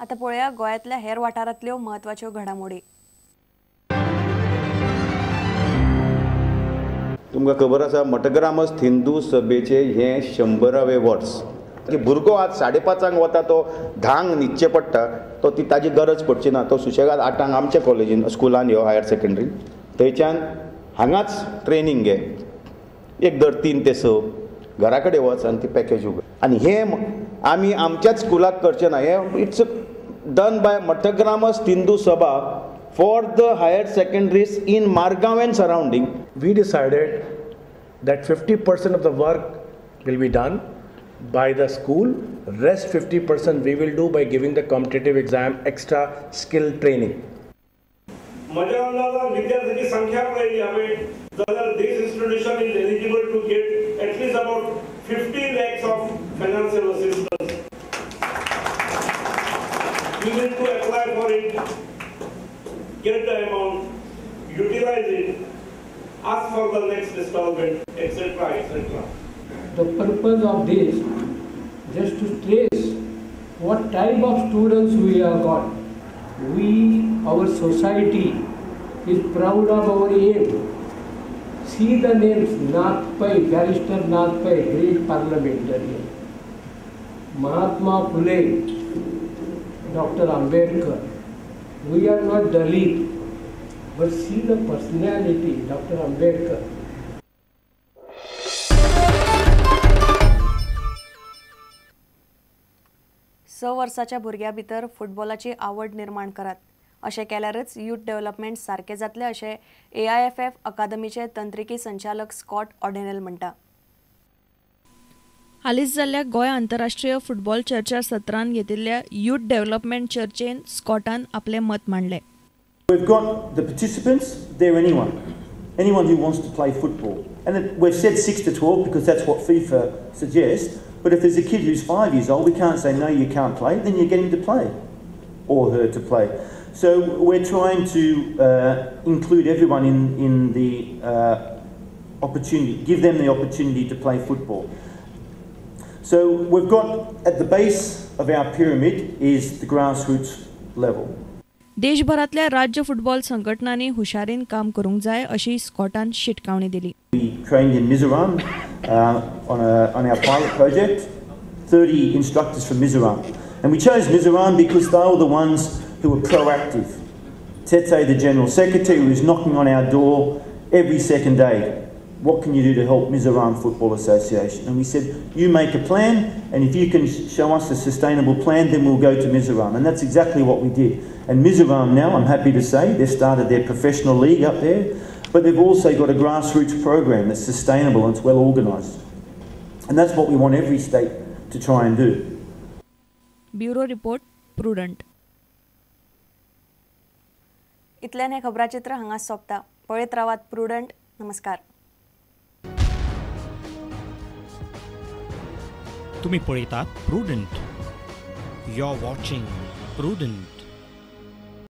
आता पळया गोयातल्या हेर वाठारांतल्यो महत्वाच्यो घडामोडी। तुमकां खबर आसा मठग्रामस्थ हिंदू सभेचे हे 100वें वर्स की भुरगो आज 5:30 वता तो 10 न्हिदचे पडटा तो ती ताजी गरज पडची ना तो सुशेगाद 8 आमच्या कॉलेजीन स्कुलान यो हायर सेकंडरी थंयच्यान हांगाच ट्रेनिंग घे एक दर 3 ते 6 घरा कडेन वच आनी ती पॅकेज उगड आनी हे आमी आमच्याच स्कुलाक करचें ना हे इट्स डन बाय मठग्रामस्थ हिंदू सभा for the higher secondaries in Margaon and surrounding. We decided that 50% of the work will be done by the school, rest 50% we will do by giving the competitive exam extra skill training. माझ्या अंदाजा विद्यार्थ्यांची संख्या पाहिली हमें जर this institution is eligible to get at least about 50 lakhs of financial assistance. You need to apply for it. Get the amount, utilize it, ask for the next installment, etc., etc. The purpose of this, just to trace what type of students we have got. We, our society, is proud of our aim. See the names: Nagpai, Barrister Nagpai, great parliamentarian; Mahatma Phule, Dr. Ambedkar. We are not Dalit, but see the personality, Dr. Ambedkar. वर्साच्या भुरग्या भितर फुटबॉलाची आवड निर्माण करात अशें केल्यारच youth development सारके जातले अशें A.I.F.F अकादमीचे तंत्रिकी संचालक स्कॉट ऑडेनेल म्हणटा। हालींच जाल्ल्या गोंय आंतरराष्ट्रीय फुटबॉल चर्चा सत्रांत घेतिल्ल्या यूथ डेव्हलपमेंट चर्चेन स्कॉटान आपले मत मांडले। We've got the participants, they're anyone who wants to play football. And we've said 6 to 12 because that's what FIFA suggests. But if there's a kid who's 5 years old, we can't say, no, you can't play, then you get him to play, or her to play. So we're trying to include everyone in the opportunity, give them the opportunity to play football. So we've got, at the base of our pyramid is the grassroots level. देशभरातल्या राज्य football संघटनांनी हुशारीन काम करूंक जाय अशी स्कॉटान शिटकावणी दिली। We trained in Mizoram on our pilot project, 30 instructors from Mizoram. And we chose Mizoram because they were the ones who were proactive. Tete, the General Secretary, was knocking on our door every second day. What can you do to help Mizoram Football Association? And we said, you make a plan, and if you can show us a sustainable plan, then we'll go to Mizoram. And that's exactly what we did. And Mizoram now, I'm happy to say, they've started their professional league up there, but they've also got a grassroots program that's sustainable and it's well organised. And that's what we want every state to try and do. Bureau Report, Prudent. इतल्यान हे खबराचित्र हांगाच सोंपता। पळयत रावात prudent. नमस्कार। तुम्ही पळयतात Prudent. You are watching prudent.